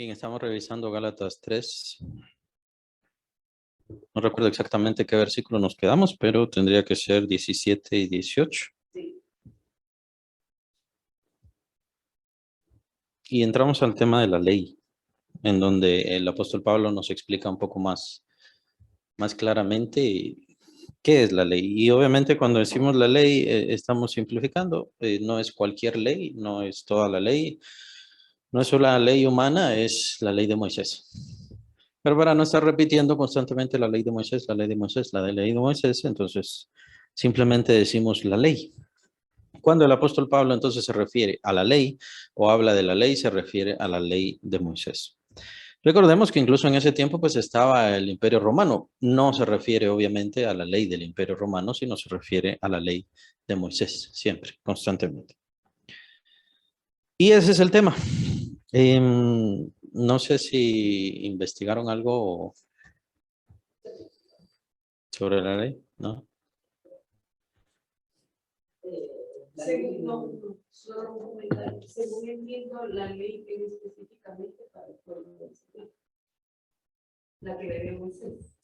Bien, estamos revisando Gálatas 3. No recuerdo exactamente qué versículo nos quedamos, pero tendría que ser 17 y 18. Sí. Y entramos al tema de la ley, en donde el apóstol Pablo nos explica un poco más claramente qué es la ley. Y obviamente cuando decimos la ley, estamos simplificando. No es cualquier ley, no es toda la ley, no es solo la ley humana, es la ley de Moisés. Pero para no estar repitiendo constantemente la ley de Moisés, la ley de Moisés, la ley de Moisés, entonces simplemente decimos la ley. Cuando el apóstol Pablo entonces se refiere a la ley o habla de la ley, se refiere a la ley de Moisés. Recordemos que incluso en ese tiempo pues estaba el Imperio Romano. No se refiere obviamente a la ley del Imperio Romano, sino se refiere a la ley de Moisés, siempre, constantemente. Y ese es el tema. No sé si investigaron algo sobre la ley, ¿no? Solo un comentario. Según entiendo, la ley es específicamente para el pueblo de Israel, la que le dio Moisés.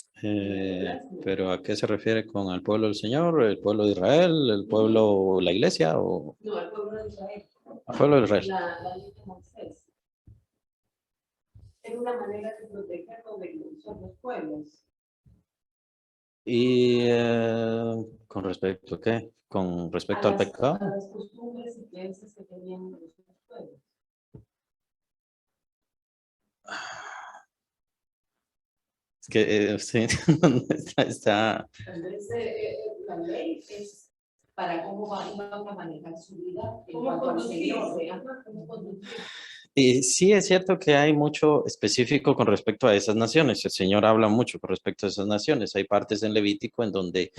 Pero ¿a qué se refiere con el pueblo del Señor, el pueblo de Israel, el pueblo, la iglesia o No, el pueblo de Israel. el pueblo de Israel? La ley de Moisés. Es una manera de protegerlo de los otros pueblos. ¿Y con respecto a qué? ¿Con respecto al pecado? A las costumbres y creencias que tenían los otros pueblos. Es que sí, está. Entonces, la ley es para cómo va a manejar su vida en cuanto al Señor. Y sí es cierto que hay mucho específico con respecto a esas naciones. El Señor habla mucho con respecto a esas naciones. Hay partes en Levítico en donde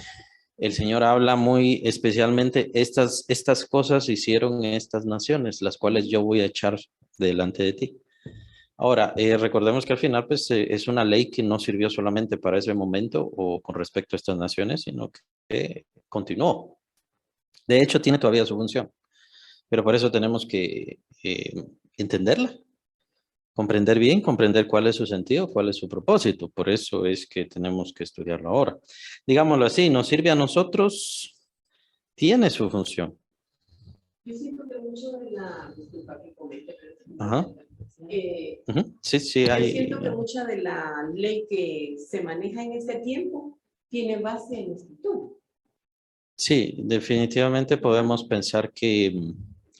el Señor habla muy especialmente, estas cosas hicieron estas naciones, las cuales yo voy a echar delante de ti. Ahora, recordemos que al final pues, es una ley que no sirvió solamente para ese momento o con respecto a estas naciones, sino que continuó. De hecho, tiene todavía su función, pero por eso tenemos que entenderla, comprender bien, comprender cuál es su sentido, cuál es su propósito. Por eso es que tenemos que estudiarlo ahora. Digámoslo así, nos sirve a nosotros, tiene su función. Yo siento que mucho de la, disculpa que comente, Ajá. Sí, sí, hay. Yo siento que mucha de la ley que se maneja en este tiempo tiene base en la escritura. Sí, definitivamente podemos pensar que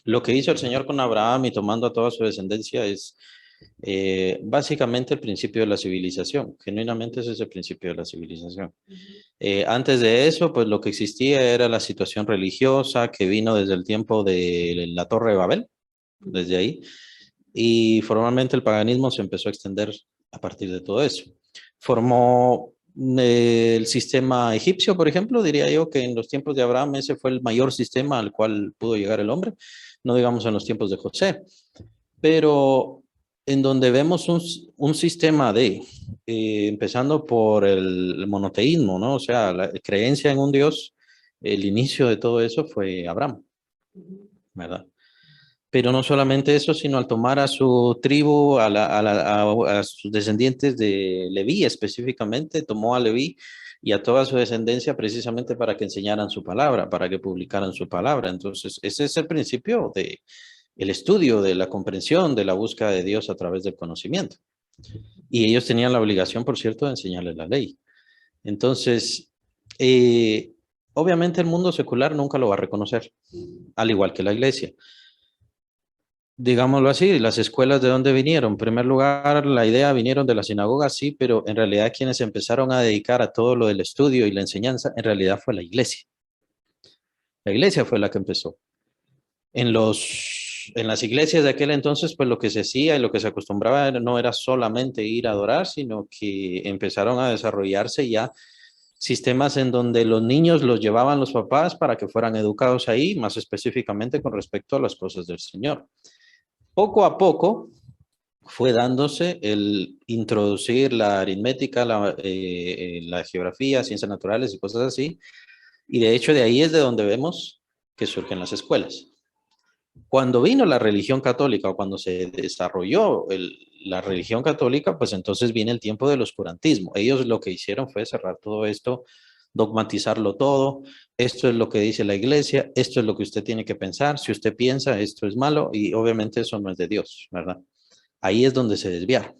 lo que hizo el Señor con Abraham y tomando a toda su descendencia es básicamente el principio de la civilización. Genuinamente ese es el principio de la civilización. Antes de eso, pues lo que existía era la situación religiosa que vino desde el tiempo de la Torre de Babel, desde ahí, y formalmente el paganismo se empezó a extender a partir de todo eso. Formó el sistema egipcio, por ejemplo, diría yo que en los tiempos de Abraham ese fue el mayor sistema al cual pudo llegar el hombre, no digamos en los tiempos de José, pero en donde vemos un sistema de, empezando por el monoteísmo, ¿no? O sea, la creencia en un Dios, el inicio de todo eso fue Abraham, ¿verdad? Pero no solamente eso, sino al tomar a su tribu, a sus descendientes de Leví específicamente, tomó a Leví y a toda su descendencia precisamente para que enseñaran su palabra, para que publicaran su palabra. Entonces, ese es el principio de el estudio, de la comprensión, de la búsqueda de Dios a través del conocimiento. Y ellos tenían la obligación, por cierto, de enseñarles la ley. Entonces, obviamente el mundo secular nunca lo va a reconocer, al igual que la iglesia. Digámoslo así, las escuelas de dónde vinieron. En primer lugar, la idea vinieron de la sinagoga, sí, pero en realidad quienes empezaron a dedicar a todo lo del estudio y la enseñanza, en realidad fue la iglesia. La iglesia fue la que empezó. En las iglesias de aquel entonces, pues lo que se hacía y lo que se acostumbraba no era solamente ir a adorar, sino que empezaron a desarrollarse ya sistemas en donde los niños los llevaban los papás para que fueran educados ahí, más específicamente con respecto a las cosas del Señor. Poco a poco fue dándose el introducir la aritmética, la geografía, ciencias naturales y cosas así, y de hecho de ahí es de donde vemos que surgen las escuelas. Cuando vino la religión católica o cuando se desarrolló la religión católica, pues entonces viene el tiempo del oscurantismo. Ellos lo que hicieron fue cerrar todo esto, dogmatizarlo todo. Esto es lo que dice la iglesia, esto es lo que usted tiene que pensar. Si usted piensa, esto es malo, y obviamente eso no es de Dios, ¿verdad? Ahí es donde se desviaron.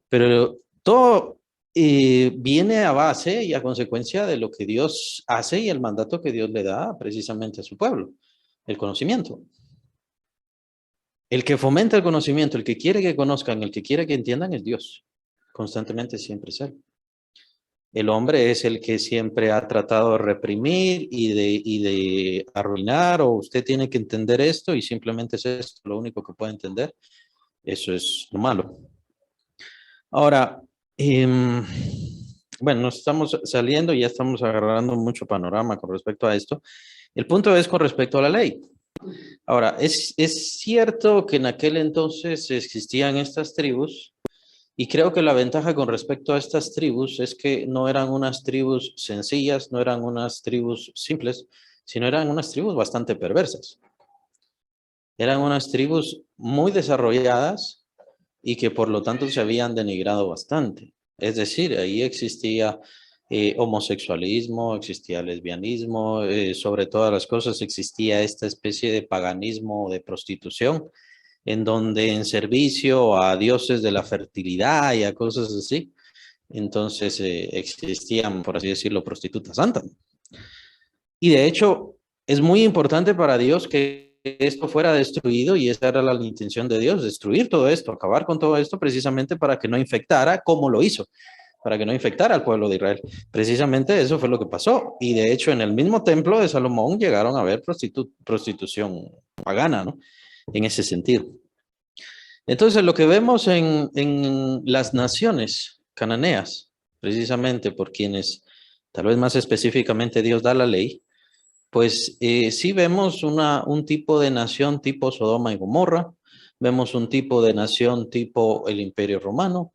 Pero todo viene a base y a consecuencia de lo que Dios hace y el mandato que Dios le da precisamente a su pueblo, el conocimiento. El que fomenta el conocimiento, el que quiere que conozcan, el que quiere que entiendan es Dios. Constantemente siempre es Él. El hombre es el que siempre ha tratado de reprimir y de arruinar, o usted tiene que entender esto y simplemente es esto lo único que puede entender. Eso es lo malo. Ahora, bueno, nos estamos saliendo y ya estamos agarrando mucho panorama con respecto a esto. El punto es con respecto a la ley. Ahora, es cierto que en aquel entonces existían estas tribus y creo que la ventaja con respecto a estas tribus es que no eran unas tribus sencillas, no eran unas tribus simples, sino eran unas tribus bastante perversas. Eran unas tribus muy desarrolladas y que por lo tanto se habían denigrado bastante. Es decir, ahí existía homosexualismo, existía lesbianismo, sobre todas las cosas existía esta especie de paganismo o de prostitución, en donde en servicio a dioses de la fertilidad y a cosas así, entonces existían, por así decirlo, prostitutas santas. Y de hecho, es muy importante para Dios que esto fuera destruido y esa era la intención de Dios, destruir todo esto, acabar con todo esto precisamente para que no infectara como lo hizo, para que no infectara al pueblo de Israel. Precisamente eso fue lo que pasó. Y de hecho, en el mismo templo de Salomón llegaron a haber prostitución pagana, ¿no? En ese sentido. Entonces, lo que vemos en las naciones cananeas, precisamente por quienes tal vez más específicamente Dios da la ley, pues sí vemos un tipo de nación tipo Sodoma y Gomorra, vemos un tipo de nación tipo el Imperio Romano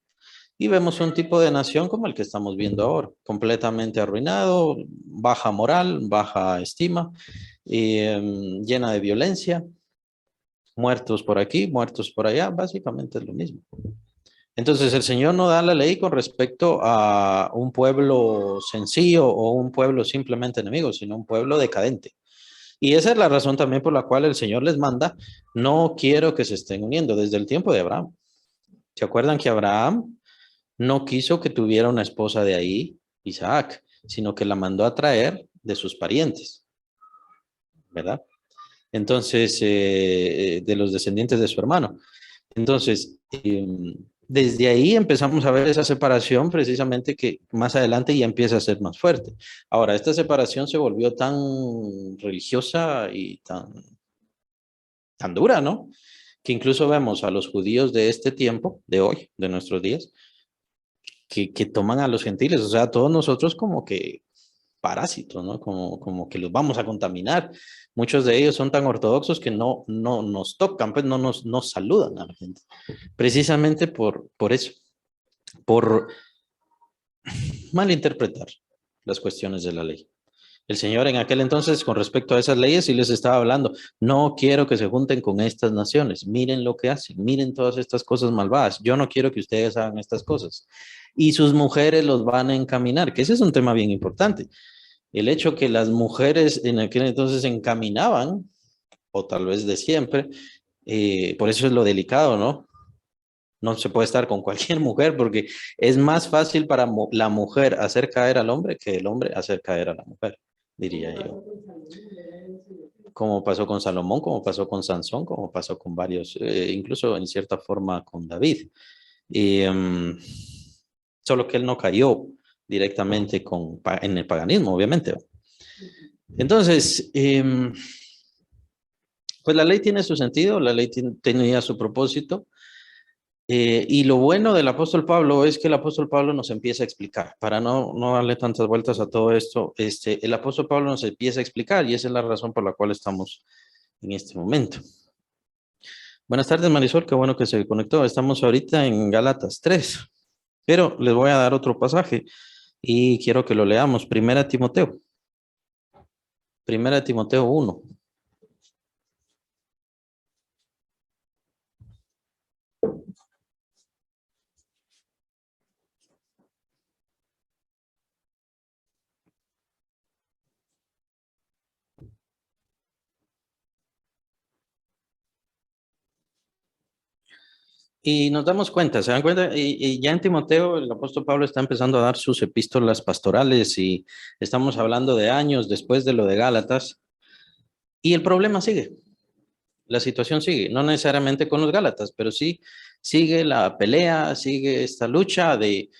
y vemos un tipo de nación como el que estamos viendo ahora, completamente arruinado, baja moral, baja estima, llena de violencia, muertos por aquí, muertos por allá, básicamente es lo mismo. Entonces el Señor no da la ley con respecto a un pueblo sencillo o un pueblo simplemente enemigo, sino un pueblo decadente. Y esa es la razón también por la cual el Señor les manda, no quiero que se estén uniendo desde el tiempo de Abraham. ¿Se acuerdan que Abraham no quiso que tuviera una esposa de ahí, Isaac, sino que la mandó a traer de sus parientes, ¿verdad? Entonces, de los descendientes de su hermano. Entonces, desde ahí empezamos a ver esa separación precisamente que más adelante ya empieza a ser más fuerte. Ahora, esta separación se volvió tan religiosa y tan dura, ¿no? Que incluso vemos a los judíos de este tiempo, de hoy, de nuestros días, que toman a los gentiles, o sea, todos nosotros como que parásitos, ¿no? Como que los vamos a contaminar. Muchos de ellos son tan ortodoxos que no nos tocan, pues no saludan a la gente. Precisamente por eso, por malinterpretar las cuestiones de la ley. El Señor en aquel entonces, con respecto a esas leyes, sí les estaba hablando, no quiero que se junten con estas naciones, miren lo que hacen, miren todas estas cosas malvadas, yo no quiero que ustedes hagan estas cosas. Y sus mujeres los van a encaminar, que ese es un tema bien importante. El hecho que las mujeres en aquel entonces encaminaban, o tal vez de siempre, por eso es lo delicado, ¿no? No se puede estar con cualquier mujer porque es más fácil para la mujer hacer caer al hombre que el hombre hacer caer a la mujer, diría yo. Como pasó con Salomón, como pasó con Sansón, como pasó con varios, incluso en cierta forma con David. Y, solo que él no cayó directamente en el paganismo, obviamente. Entonces, pues la ley tiene su sentido, la ley tenía su propósito. Y lo bueno del apóstol Pablo es que el apóstol Pablo nos empieza a explicar, para no darle tantas vueltas a todo esto, el apóstol Pablo nos empieza a explicar y esa es la razón por la cual estamos en este momento. Buenas tardes, Marisol, qué bueno que se conectó. Estamos ahorita en Gálatas 3, pero les voy a dar otro pasaje y quiero que lo leamos. Primera Timoteo 1. Y nos damos cuenta, ¿se dan cuenta? Y ya en Timoteo el apóstol Pablo está empezando a dar sus epístolas pastorales y estamos hablando de años después de lo de Gálatas y el problema sigue, la situación sigue, no necesariamente con los Gálatas, pero sí sigue la pelea, sigue esta lucha de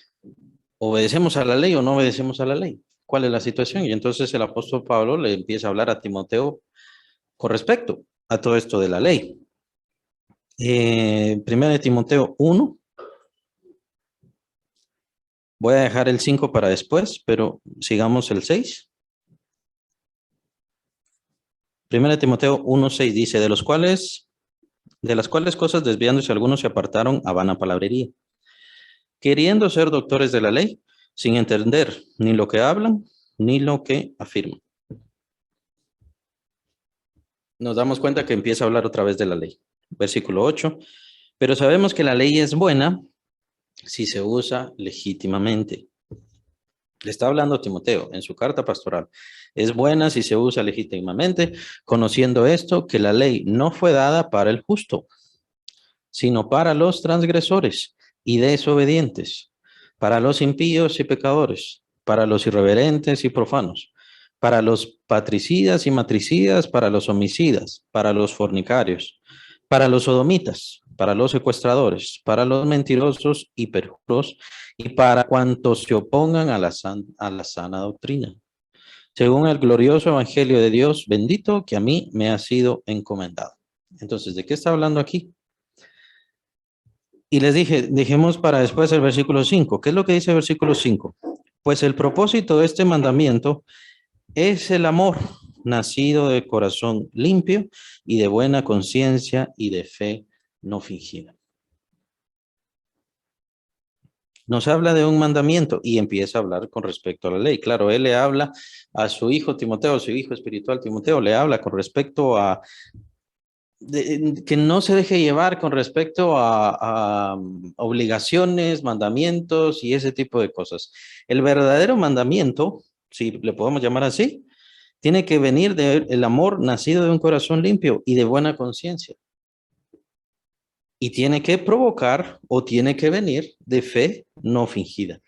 obedecemos a la ley o no obedecemos a la ley. ¿Cuál es la situación? Y entonces el apóstol Pablo le empieza a hablar a Timoteo con respecto a todo esto de la ley. Primera de Timoteo 1. Voy a dejar el 5 para después, pero sigamos el 6. Primera de Timoteo 1:6 dice, de las cuales cosas desviándose algunos se apartaron a vana palabrería, queriendo ser doctores de la ley, sin entender ni lo que hablan, ni lo que afirman. Nos damos cuenta que empieza a hablar otra vez de la ley. Versículo 8. Pero sabemos que la ley es buena si se usa legítimamente. Le está hablando Timoteo en su carta pastoral. Es buena si se usa legítimamente, conociendo esto, que la ley no fue dada para el justo, sino para los transgresores y desobedientes, para los impíos y pecadores, para los irreverentes y profanos, para los patricidas y matricidas, para los homicidas, para los fornicarios, para los sodomitas, para los secuestradores, para los mentirosos y perjuros, y para cuantos se opongan a la sana doctrina, según el glorioso evangelio de Dios bendito que a mí me ha sido encomendado. Entonces, ¿de qué está hablando aquí? Y les dije, dejemos para después el versículo 5. ¿Qué es lo que dice el versículo 5? Pues el propósito de este mandamiento es el amor, nacido de corazón limpio y de buena conciencia y de fe no fingida. Nos habla de un mandamiento y empieza a hablar con respecto a la ley. Claro, él le habla a su hijo Timoteo, su hijo espiritual Timoteo, le habla con respecto a que no se deje llevar con respecto a obligaciones, mandamientos y ese tipo de cosas. El verdadero mandamiento, si le podemos llamar así, tiene que venir del amor nacido de un corazón limpio y de buena conciencia. Y tiene que provocar o tiene que venir de fe no fingida.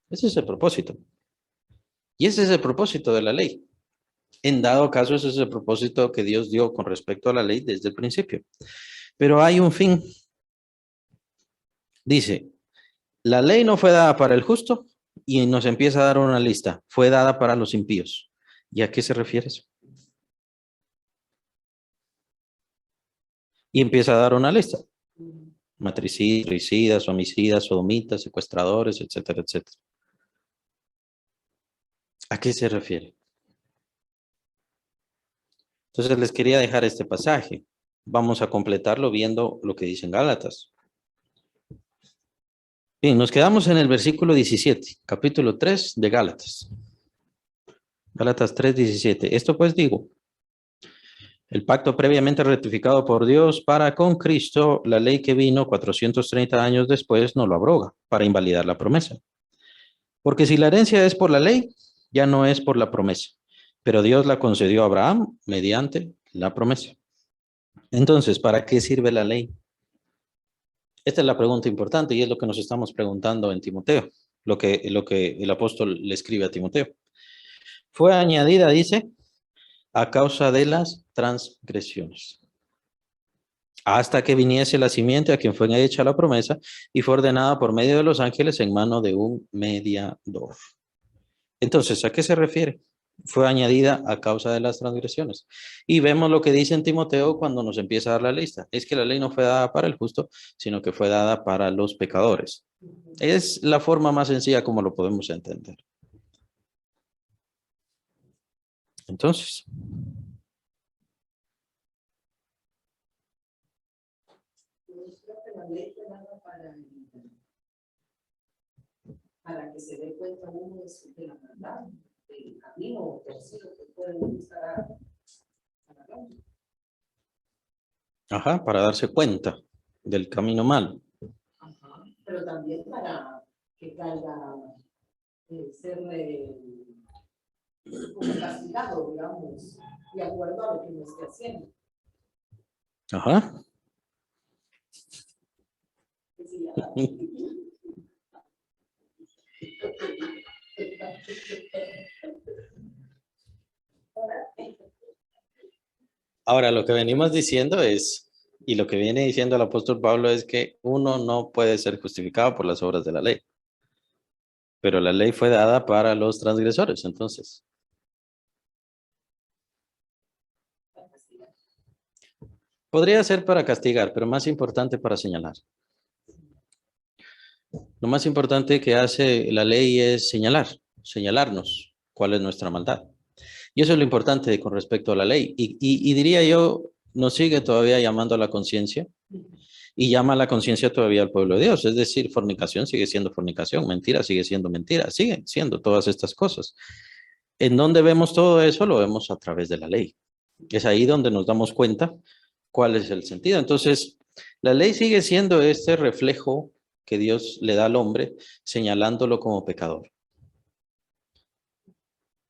Ese es el propósito. Y ese es el propósito de la ley. En dado caso, ese es el propósito que Dios dio con respecto a la ley desde el principio. Pero hay un fin. Dice, la ley no fue dada para el justo y nos empieza a dar una lista. Fue dada para los impíos. ¿Y a qué se refiere eso? Y empieza a dar una lista. Matricidas, homicidas, sodomitas, secuestradores, etcétera, etcétera. ¿A qué se refiere? Entonces les quería dejar este pasaje. Vamos a completarlo viendo lo que dicen Gálatas. Bien, nos quedamos en el versículo 17, capítulo 3 de Gálatas. Gálatas 3:17. Esto pues digo, el pacto previamente ratificado por Dios para con Cristo, la ley que vino 430 años después, no lo abroga para invalidar la promesa. Porque si la herencia es por la ley, ya no es por la promesa, pero Dios la concedió a Abraham mediante la promesa. Entonces, ¿para qué sirve la ley? Esta es la pregunta importante y es lo que nos estamos preguntando en Timoteo, lo que el apóstol le escribe a Timoteo. Fue añadida, dice, a causa de las transgresiones, hasta que viniese la simiente a quien fue hecha la promesa y fue ordenada por medio de los ángeles en mano de un mediador. Entonces, ¿a qué se refiere? Fue añadida a causa de las transgresiones. Y vemos lo que dice en Timoteo cuando nos empieza a dar la lista. Es que la ley no fue dada para el justo, sino que fue dada para los pecadores. Es la forma más sencilla como lo podemos entender. Entonces, para que se dé cuenta uno de la verdad, del camino torcido que pueden estar a la calle. ajá, para darse cuenta del camino mal. Ajá. Pero también para que caiga ser como castigado, digamos, de acuerdo a lo que no esté haciendo. Ajá. Ahora, lo que venimos diciendo es, y lo que viene diciendo el apóstol Pablo es que uno no puede ser justificado por las obras de la ley. Pero la ley fue dada para los transgresores, entonces. Podría ser para castigar, pero más importante para señalar. Lo más importante que hace la ley es señalarnos cuál es nuestra maldad. Y eso es lo importante con respecto a la ley. Y diría yo, nos sigue todavía llamando a la conciencia y llama a la conciencia todavía al pueblo de Dios. Es decir, fornicación sigue siendo fornicación, mentira sigue siendo mentira, siguen siendo todas estas cosas. ¿En dónde vemos todo eso? Lo vemos a través de la ley. Es ahí donde nos damos cuenta cuál es el sentido. Entonces, la ley sigue siendo este reflejo que Dios le da al hombre, señalándolo como pecador.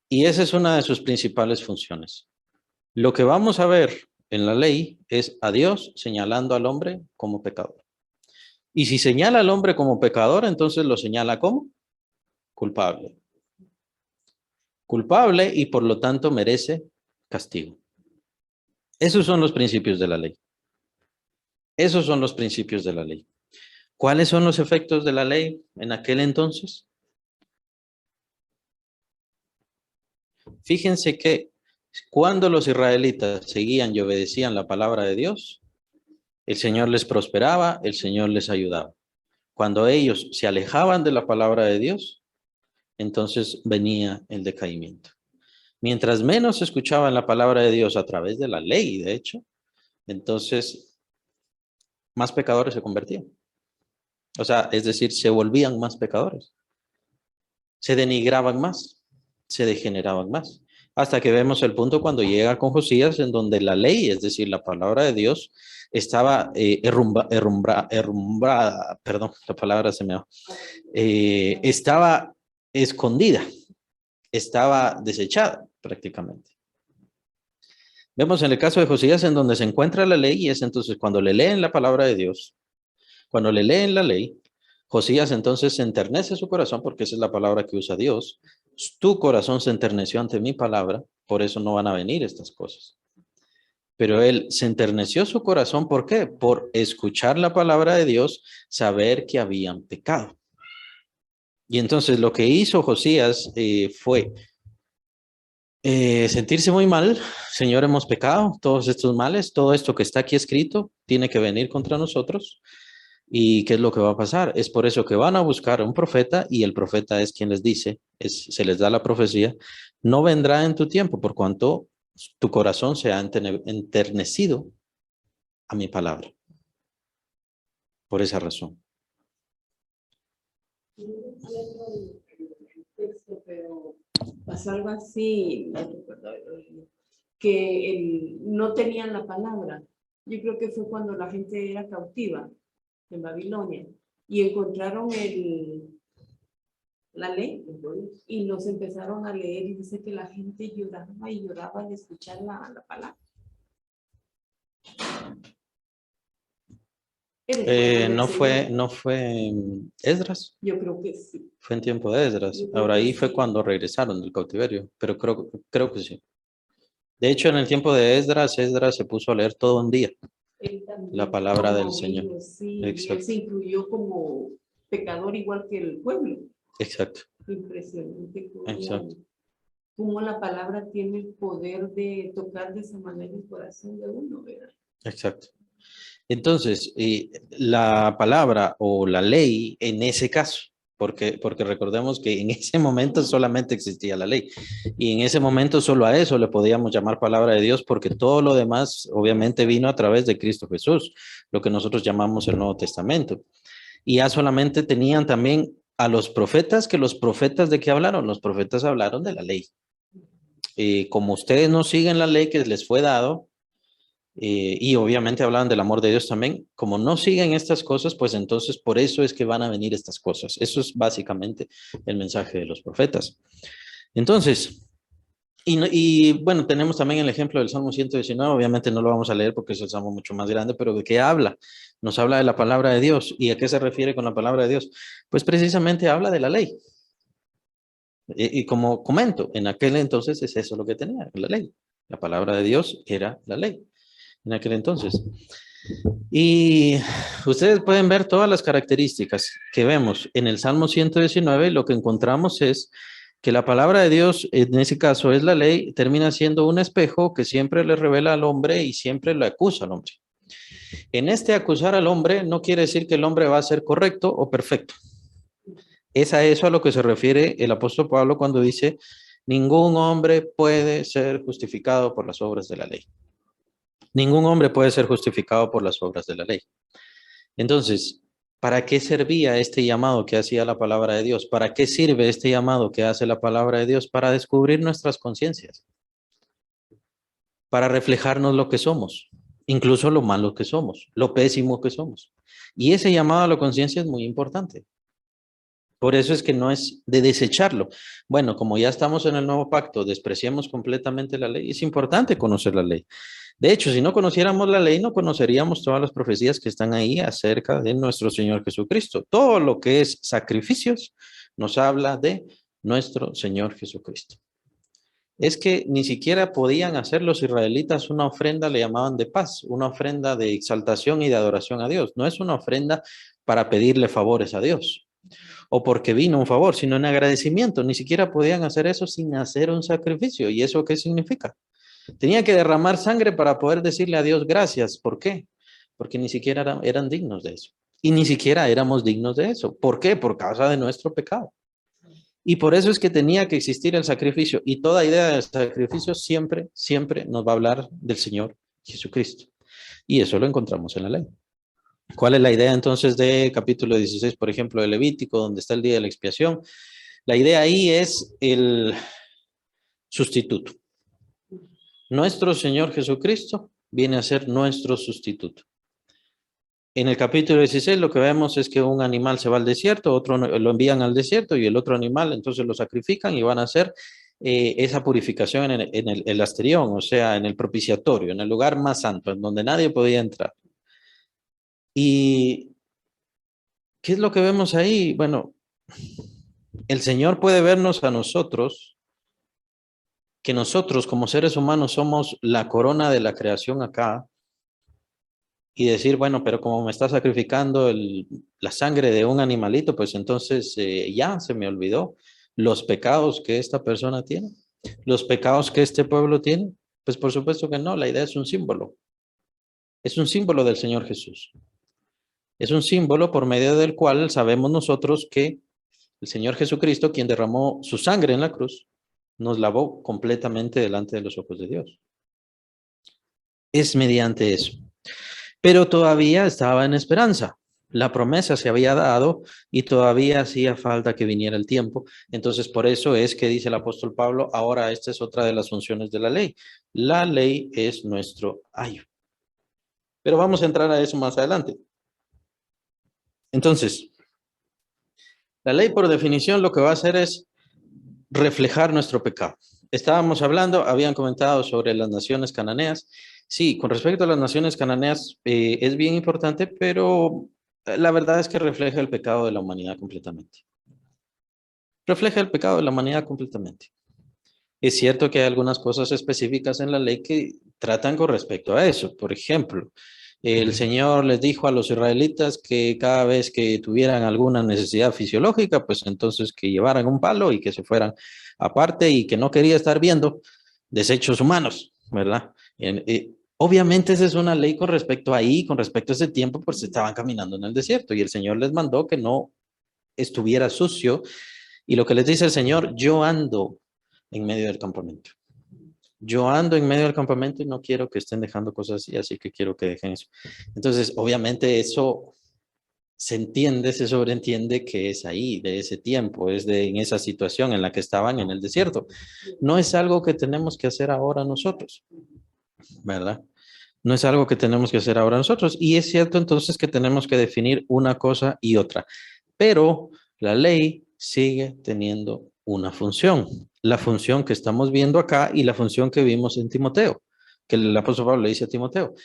Y esa es una de sus principales funciones. Lo que vamos a ver en la ley es a Dios señalando al hombre como pecador. Y si señala al hombre como pecador, entonces lo señala como culpable. Culpable y por lo tanto merece castigo. Esos son los principios de la ley. Esos son los principios de la ley. ¿Cuáles son los efectos de la ley en aquel entonces? Fíjense que cuando los israelitas seguían y obedecían la palabra de Dios, el Señor les prosperaba, el Señor les ayudaba. Cuando ellos se alejaban de la palabra de Dios, entonces venía el decaimiento. Mientras menos escuchaban la palabra de Dios a través de la ley, de hecho, entonces más pecadores se convertían. O sea, es decir, se volvían más pecadores. Se denigraban más, se degeneraban más. Hasta que vemos el punto cuando llega con Josías, en donde la ley, es decir, la palabra de Dios, estaba herrumbrada, perdón, la palabra se me va, estaba escondida, estaba desechada prácticamente. Vemos en el caso de Josías en donde se encuentra la ley y es entonces cuando le leen la palabra de Dios, cuando le leen la ley, Josías entonces se enternece su corazón porque esa es la palabra que usa Dios. Tu corazón se enterneció ante mi palabra, por eso no van a venir estas cosas. Pero él se enterneció su corazón, ¿por qué? Por escuchar la palabra de Dios, saber que habían pecado. Y entonces lo que hizo Josías fue sentirse muy mal. Señor, hemos pecado, todos estos males, todo esto que está aquí escrito tiene que venir contra nosotros. ¿Y qué es lo que va a pasar? Es por eso que van a buscar a un profeta y el profeta es quien les dice, se les da la profecía, no vendrá en tu tiempo por cuanto tu corazón se ha enternecido a mi palabra. Por esa razón. Pero pasó algo así, que no tenían la palabra. Yo creo que fue cuando la gente era cautiva en Babilonia y encontraron la ley y los empezaron a leer y dice que la gente lloraba y lloraba al escuchar la palabra. No fue Esdras. Yo creo que sí. Fue en tiempo de Esdras. Ahora ahí fue cuando regresaron del cautiverio, pero creo que sí. De hecho, en el tiempo de Esdras se puso a leer todo un día la palabra del Señor. Ellos, sí, él se incluyó como pecador igual que el pueblo. Exacto. Impresionante. Exacto. Cómo la palabra tiene el poder de tocar de esa manera el corazón de uno, ¿verdad? Exacto. Entonces, la palabra o la ley en ese caso, porque recordemos que en ese momento solamente existía la ley y en ese momento solo a eso le podíamos llamar palabra de Dios porque todo lo demás obviamente vino a través de Cristo Jesús, lo que nosotros llamamos el Nuevo Testamento. Y ya solamente tenían también a los profetas, que los profetas ¿de qué hablaron? Los profetas hablaron de la ley. Como ustedes no siguen la ley que les fue dado, y obviamente hablaban del amor de Dios también, como no siguen estas cosas, pues entonces por eso es que van a venir estas cosas. Eso es básicamente el mensaje de los profetas. Entonces, bueno, tenemos también el ejemplo del Salmo 119, obviamente no lo vamos a leer porque es el Salmo mucho más grande, pero ¿de qué habla? Nos habla de la palabra de Dios. ¿Y a qué se refiere con la palabra de Dios? Pues precisamente habla de la ley. Y como comento, en aquel entonces es eso lo que tenía, la ley. La palabra de Dios era la ley en aquel entonces. Y ustedes pueden ver todas las características que vemos en el Salmo 119. Lo que encontramos es que la palabra de Dios, en ese caso es la ley, termina siendo un espejo que siempre le revela al hombre y siempre lo acusa al hombre. En este acusar al hombre no quiere decir que el hombre va a ser correcto o perfecto. Es a eso a lo que se refiere el apóstol Pablo cuando dice, ningún hombre puede ser justificado por las obras de la ley. Ningún hombre puede ser justificado por las obras de la ley. Entonces, ¿para qué servía este llamado que hacía la palabra de Dios? ¿Para qué sirve este llamado que hace la palabra de Dios? Para descubrir nuestras conciencias, para reflejarnos lo que somos, incluso lo malo que somos, lo pésimo que somos. Y ese llamado a la conciencia es muy importante. Por eso es que no es de desecharlo. Bueno, como ya estamos en el nuevo pacto, despreciamos completamente la ley. Es importante conocer la ley. De hecho, si no conociéramos la ley, no conoceríamos todas las profecías que están ahí acerca de nuestro Señor Jesucristo. Todo lo que es sacrificios nos habla de nuestro Señor Jesucristo. Es que ni siquiera podían hacer los israelitas una ofrenda, le llamaban de paz, una ofrenda de exaltación y de adoración a Dios. No es una ofrenda para pedirle favores a Dios o porque vino un favor, sino en agradecimiento. Ni siquiera podían hacer eso sin hacer un sacrificio. ¿Y eso qué significa? Tenía que derramar sangre para poder decirle a Dios gracias. ¿Por qué? Porque ni siquiera eran dignos de eso. Y ni siquiera éramos dignos de eso. ¿Por qué? Por causa de nuestro pecado. Y por eso es que tenía que existir el sacrificio. Y toda idea del sacrificio siempre, siempre nos va a hablar del Señor Jesucristo. Y eso lo encontramos en la ley. ¿Cuál es la idea entonces de capítulo 16, por ejemplo, de Levítico, donde está el día de la expiación? La idea ahí es el sustituto. Nuestro Señor Jesucristo viene a ser nuestro sustituto. En el capítulo 16 lo que vemos es que un animal se va al desierto, otro lo envían al desierto y el otro animal entonces lo sacrifican y van a hacer esa purificación en el asterión, o sea, en el propiciatorio, en el lugar más santo, en donde nadie podía entrar. ¿Y qué es lo que vemos ahí? Bueno, el Señor puede vernos a nosotros, que nosotros como seres humanos somos la corona de la creación acá, y decir, bueno, pero como me está sacrificando la sangre de un animalito, pues entonces ya se me olvidó los pecados que esta persona tiene, los pecados que este pueblo tiene. Pues por supuesto que no, la idea es un símbolo del Señor Jesús. Es un símbolo por medio del cual sabemos nosotros que el Señor Jesucristo, quien derramó su sangre en la cruz, nos lavó completamente delante de los ojos de Dios. Es mediante eso. Pero todavía estaba en esperanza. La promesa se había dado y todavía hacía falta que viniera el tiempo. Entonces, por eso es que dice el apóstol Pablo, ahora esta es otra de las funciones de la ley. La ley es nuestro ayo. Pero vamos a entrar a eso más adelante. Entonces, la ley por definición lo que va a hacer es reflejar nuestro pecado. Estábamos hablando, habían comentado sobre las naciones cananeas. Sí, con respecto a las naciones cananeas es bien importante, pero la verdad es que refleja el pecado de la humanidad completamente. Refleja el pecado de la humanidad completamente. Es cierto que hay algunas cosas específicas en la ley que tratan con respecto a eso. Por ejemplo, el Señor les dijo a los israelitas que cada vez que tuvieran alguna necesidad fisiológica, pues entonces que llevaran un palo y que se fueran aparte y que no quería estar viendo desechos humanos, ¿verdad? Obviamente esa es una ley con respecto ahí, con respecto a ese tiempo, pues estaban caminando en el desierto y el Señor les mandó que no estuviera sucio. Y lo que les dice el Señor, yo ando en medio del campamento. Yo ando en medio del campamento y no quiero que estén dejando cosas así que quiero que dejen eso. Entonces, obviamente eso se entiende, se sobreentiende que es ahí, de ese tiempo, en esa situación en la que estaban en el desierto. No es algo que tenemos que hacer ahora nosotros, ¿verdad? No es algo que tenemos que hacer ahora nosotros. Y es cierto entonces que tenemos que definir una cosa y otra. Pero la ley sigue teniendo una función. La función que estamos viendo acá y la función que vimos en Timoteo, que el apóstol Pablo le dice a Timoteo.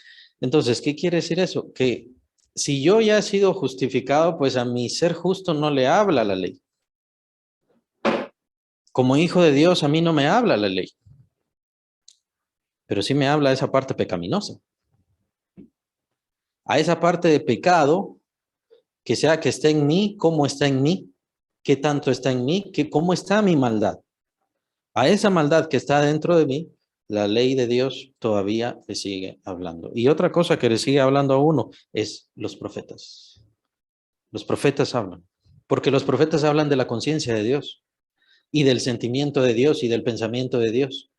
Entonces, ¿qué quiere decir eso? Que si yo ya he sido justificado, pues a mi ser justo no le habla la ley. Como hijo de Dios, a mí no me habla la ley, pero sí me habla esa parte pecaminosa. A esa parte de pecado, que sea que esté en mí, cómo está en mí, qué tanto está en mí, cómo está mi maldad. A esa maldad que está dentro de mí, la ley de Dios todavía le sigue hablando. Y otra cosa que le sigue hablando a uno es los profetas. Los profetas hablan, porque los profetas hablan de la conciencia de Dios y del sentimiento de Dios y del pensamiento de Dios.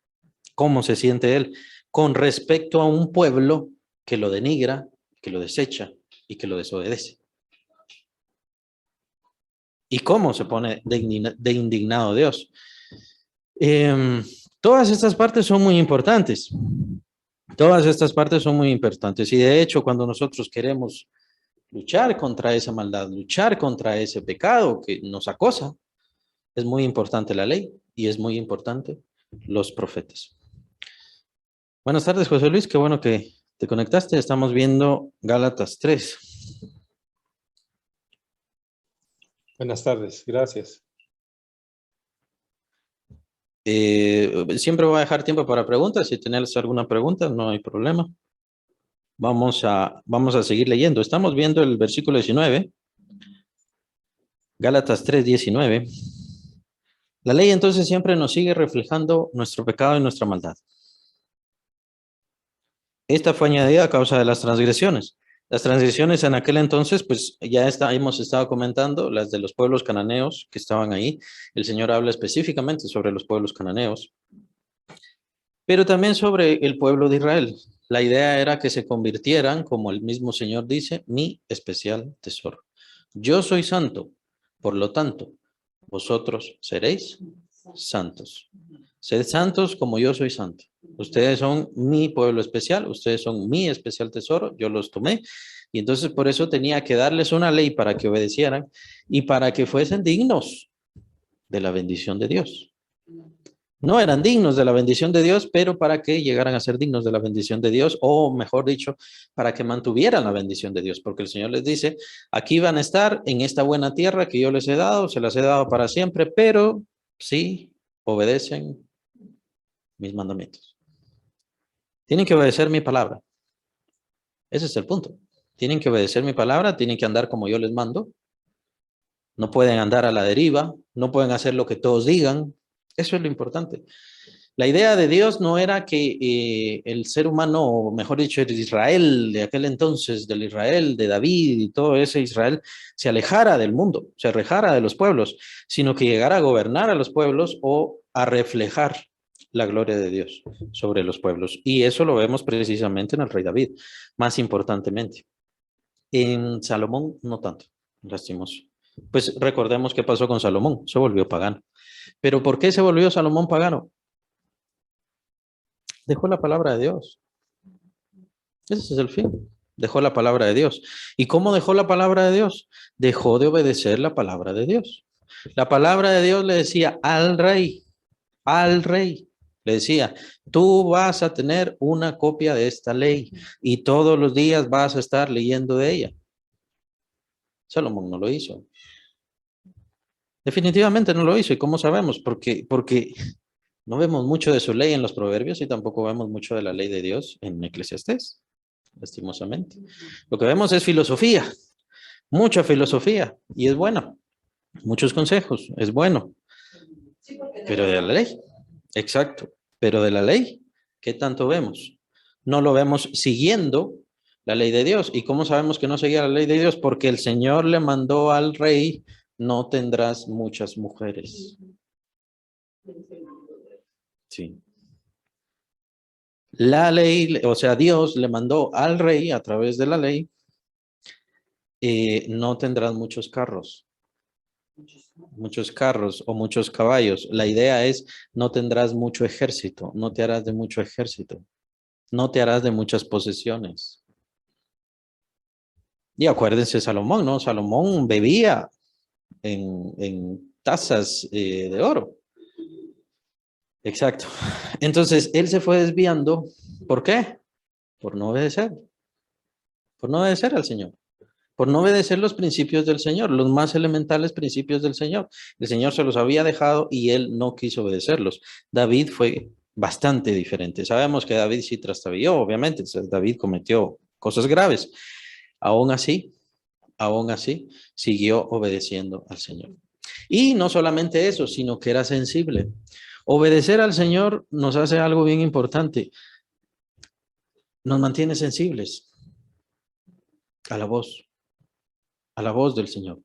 ¿Cómo se siente Él con respecto a un pueblo que lo denigra, que lo desecha y que lo desobedece? ¿Y cómo se pone de indignado Dios? Todas estas partes son muy importantes. Todas estas partes son muy importantes. Y de hecho, cuando nosotros queremos luchar contra esa maldad, luchar contra ese pecado que nos acosa, es muy importante la ley y es muy importante los profetas. Buenas tardes, José Luis. Qué bueno que te conectaste. Estamos viendo Gálatas 3. Buenas tardes, gracias. Siempre voy a dejar tiempo para preguntas. Si tenés alguna pregunta, no hay problema. Vamos a seguir leyendo. Estamos viendo el versículo 19. Gálatas 3:19. La ley entonces siempre nos sigue reflejando nuestro pecado y nuestra maldad. Esta fue añadida a causa de las transgresiones. Las transgresiones en aquel entonces, pues ya hemos estado comentando, las de los pueblos cananeos que estaban ahí. El Señor habla específicamente sobre los pueblos cananeos, pero también sobre el pueblo de Israel. La idea era que se convirtieran, como el mismo Señor dice, mi especial tesoro. Yo soy santo, por lo tanto, vosotros seréis santos. Sed santos como yo soy santo. Ustedes son mi pueblo especial, ustedes son mi especial tesoro, yo los tomé. Y entonces por eso tenía que darles una ley para que obedecieran y para que fuesen dignos de la bendición de Dios. No eran dignos de la bendición de Dios, pero para que llegaran a ser dignos de la bendición de Dios, o mejor dicho, para que mantuvieran la bendición de Dios, porque el Señor les dice, aquí van a estar en esta buena tierra que yo les he dado, se las he dado para siempre, pero sí obedecen mis mandamientos. Tienen que obedecer mi palabra. Ese es el punto. Tienen que obedecer mi palabra, tienen que andar como yo les mando. No pueden andar a la deriva, no pueden hacer lo que todos digan. Eso es lo importante. La idea de Dios no era que el ser humano, o mejor dicho, el Israel de aquel entonces, del Israel de David y todo ese Israel, se alejara del mundo, se alejara de los pueblos, sino que llegara a gobernar a los pueblos o a reflejar la gloria de Dios sobre los pueblos. Y eso lo vemos precisamente en el rey David, más importantemente. En Salomón, no tanto, lastimoso. Pues recordemos qué pasó con Salomón, se volvió pagano. ¿Pero por qué se volvió Salomón pagano? Dejó la palabra de Dios. Ese es el fin. Dejó la palabra de Dios. ¿Y cómo dejó la palabra de Dios? Dejó de obedecer la palabra de Dios. La palabra de Dios le decía al rey, le decía, tú vas a tener una copia de esta ley y todos los días vas a estar leyendo de ella. Salomón no lo hizo. Definitivamente no lo hizo. ¿Y cómo sabemos? Porque no vemos mucho de su ley en los proverbios y tampoco vemos mucho de la ley de Dios en Eclesiastés, lastimosamente. Lo que vemos es filosofía, mucha filosofía, y es bueno. Muchos consejos, es bueno. Pero de la ley, exacto. Pero de la ley, ¿qué tanto vemos? No lo vemos siguiendo la ley de Dios. ¿Y cómo sabemos que no seguía la ley de Dios? Porque el Señor le mandó al rey, no tendrás muchas mujeres. Sí. La ley, o sea, Dios le mandó al rey a través de la ley, no tendrás muchos carros o muchos caballos. La idea es, no tendrás mucho ejército, no te harás de mucho ejército, no te harás de muchas posesiones. Y acuérdense Salomón, ¿no? Salomón bebía en tazas de oro. Exacto. Entonces, él se fue desviando. ¿Por qué? Por no obedecer. Por no obedecer al Señor. Por no obedecer los principios del Señor, los más elementales principios del Señor. El Señor se los había dejado y él no quiso obedecerlos. David fue bastante diferente. Sabemos que David sí trastabilló, obviamente. David cometió cosas graves. Aún así, siguió obedeciendo al Señor. Y no solamente eso, sino que era sensible. Obedecer al Señor nos hace algo bien importante. Nos mantiene sensibles a la voz del Señor.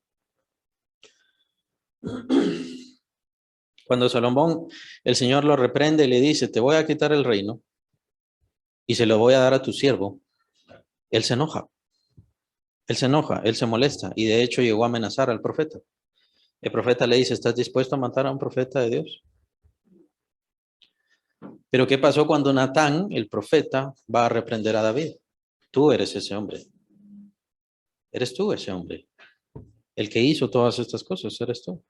Cuando Salomón, el Señor lo reprende y le dice, te voy a quitar el reino y se lo voy a dar a tu siervo, él se enoja. Él se enoja, él se molesta y de hecho llegó a amenazar al profeta. El profeta le dice, ¿estás dispuesto a matar a un profeta de Dios? Pero ¿qué pasó cuando Natán, el profeta, va a reprender a David? Tú eres ese hombre. Eres tú ese hombre. El que hizo todas estas cosas, eres tú.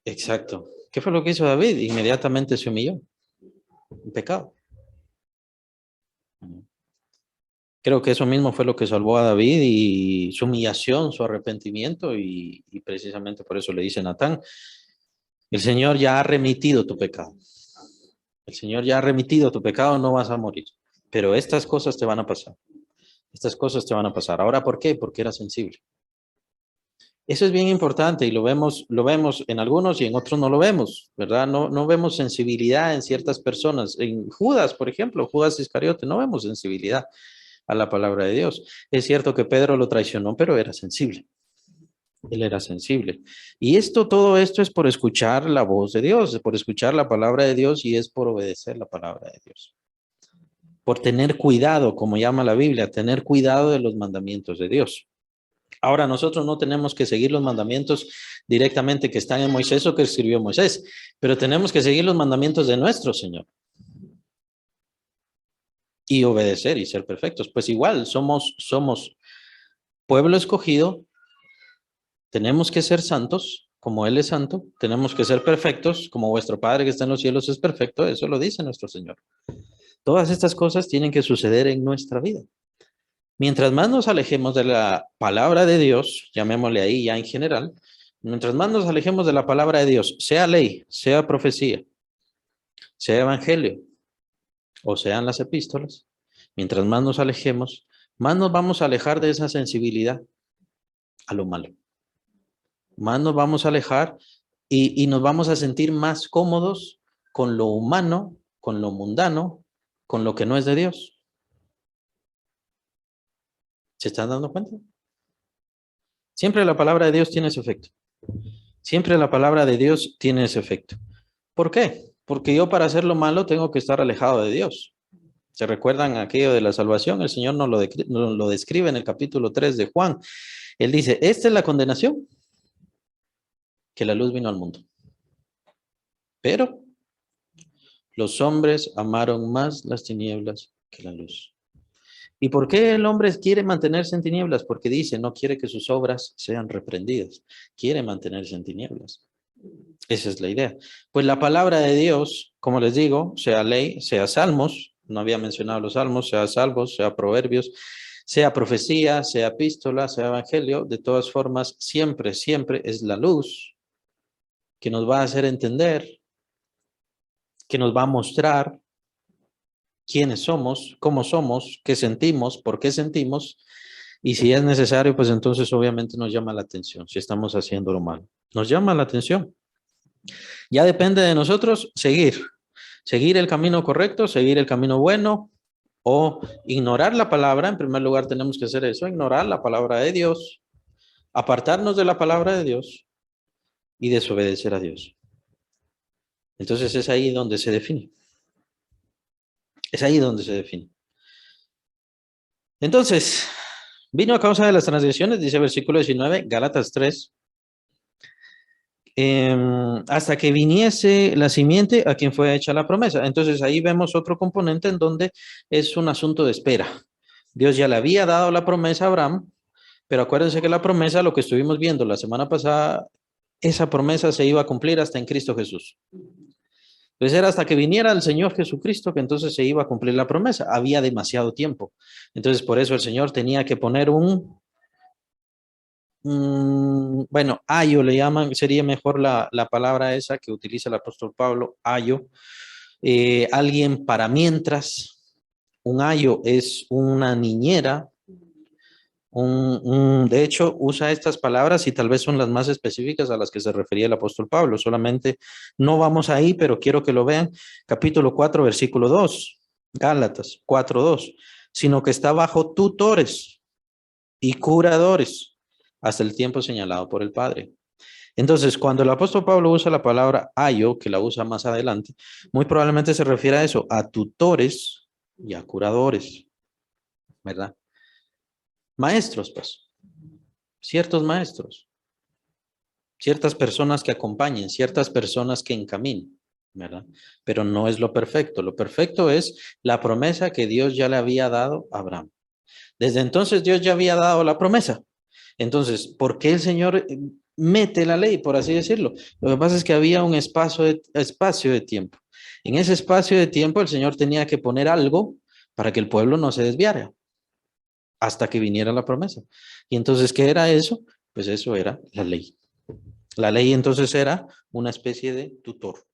Exacto. ¿Qué fue lo que hizo David? Inmediatamente se humilló. Un pecado. Creo que eso mismo fue lo que salvó a David y su humillación, su arrepentimiento y precisamente por eso le dice Natán, el Señor ya ha remitido tu pecado. El Señor ya ha remitido tu pecado, no vas a morir. Pero estas cosas te van a pasar. Estas cosas te van a pasar. Ahora, ¿por qué? Porque era sensible. Eso es bien importante y lo vemos en algunos y en otros no lo vemos, ¿verdad? No vemos sensibilidad en ciertas personas. En Judas, por ejemplo, Judas Iscariote, no vemos sensibilidad a la palabra de Dios. Es cierto que Pedro lo traicionó, pero era sensible. Él era sensible. Y todo esto es por escuchar la voz de Dios, por escuchar la palabra de Dios y es por obedecer la palabra de Dios. Por tener cuidado, como llama la Biblia, tener cuidado de los mandamientos de Dios. Ahora, nosotros no tenemos que seguir los mandamientos directamente que están en Moisés o que escribió Moisés, pero tenemos que seguir los mandamientos de nuestro Señor. Y obedecer y ser perfectos. Pues igual, somos pueblo escogido, tenemos que ser santos, como Él es santo, tenemos que ser perfectos, como vuestro Padre que está en los cielos es perfecto, eso lo dice nuestro Señor. Todas estas cosas tienen que suceder en nuestra vida. Mientras más nos alejemos de la palabra de Dios, llamémosle ahí ya en general, mientras más nos alejemos de la palabra de Dios, sea ley, sea profecía, sea evangelio, o sean las epístolas, mientras más nos alejemos, más nos vamos a alejar de esa sensibilidad a lo malo. Más nos vamos a alejar y nos vamos a sentir más cómodos con lo humano, con lo mundano, con lo que no es de Dios. ¿Se están dando cuenta? Siempre la palabra de Dios tiene ese efecto. Siempre la palabra de Dios tiene ese efecto. ¿Por qué? Porque yo para hacer lo malo tengo que estar alejado de Dios. ¿Se recuerdan aquello de la salvación? El Señor nos lo describe en el capítulo 3 de Juan. Él dice, esta es la condenación, que la luz vino al mundo. Pero los hombres amaron más las tinieblas que la luz. ¿Y por qué el hombre quiere mantenerse en tinieblas? Porque dice, no quiere que sus obras sean reprendidas. Quiere mantenerse en tinieblas. Esa es la idea. Pues la palabra de Dios, como les digo, sea ley, sea salmos, no había mencionado los salmos, sea salmos, sea proverbios, sea profecía, sea epístola, sea evangelio, de todas formas, siempre es la luz que nos va a hacer entender, que nos va a mostrar quiénes somos, cómo somos, qué sentimos, por qué sentimos, y si es necesario, pues entonces obviamente nos llama la atención, si estamos haciendo lo malo. Nos llama la atención. Ya depende de nosotros seguir el camino correcto, seguir el camino bueno, o ignorar la palabra. En primer lugar tenemos que hacer eso, ignorar la palabra de Dios, apartarnos de la palabra de Dios y desobedecer a Dios. Entonces es ahí donde se define. Es ahí donde se define. Entonces, vino a causa de las transgresiones, dice versículo 19, Gálatas 3, hasta que viniese la simiente a quien fue hecha la promesa. Entonces ahí vemos otro componente en donde es un asunto de espera. Dios ya le había dado la promesa a Abraham, Pero acuérdense que la promesa, lo que estuvimos viendo la semana pasada, esa promesa se iba a cumplir hasta en Cristo Jesús. Entonces era hasta que viniera el Señor Jesucristo que entonces se iba a cumplir la promesa. Había demasiado tiempo. Entonces por eso el Señor tenía que poner bueno, ayo le llaman, sería mejor la palabra esa que utiliza el apóstol Pablo, ayo. Alguien para mientras. Un ayo es una niñera. De hecho, usa estas palabras y tal vez son las más específicas a las que se refería el apóstol Pablo. Solamente no vamos ahí, pero quiero que lo vean. Capítulo 4, versículo 2. Gálatas 4:2. Sino que está bajo tutores y curadores hasta el tiempo señalado por el Padre. Entonces, cuando el apóstol Pablo usa la palabra ayo, que la usa más adelante, muy probablemente se refiere a eso, a tutores y a curadores, ¿verdad? Maestros, pues, ciertos maestros, ciertas personas que acompañen, ciertas personas que encaminen, ¿verdad? Pero no es lo perfecto. Lo perfecto es la promesa que Dios ya le había dado a Abraham. Desde entonces Dios ya había dado la promesa. Entonces, ¿por qué el Señor mete la ley, por así decirlo? Lo que pasa es que había un espacio de tiempo. En ese espacio de tiempo el Señor tenía que poner algo para que el pueblo no se desviara hasta que viniera la promesa. Y entonces, ¿qué era eso? Pues eso era la ley. La ley entonces era una especie de tutor.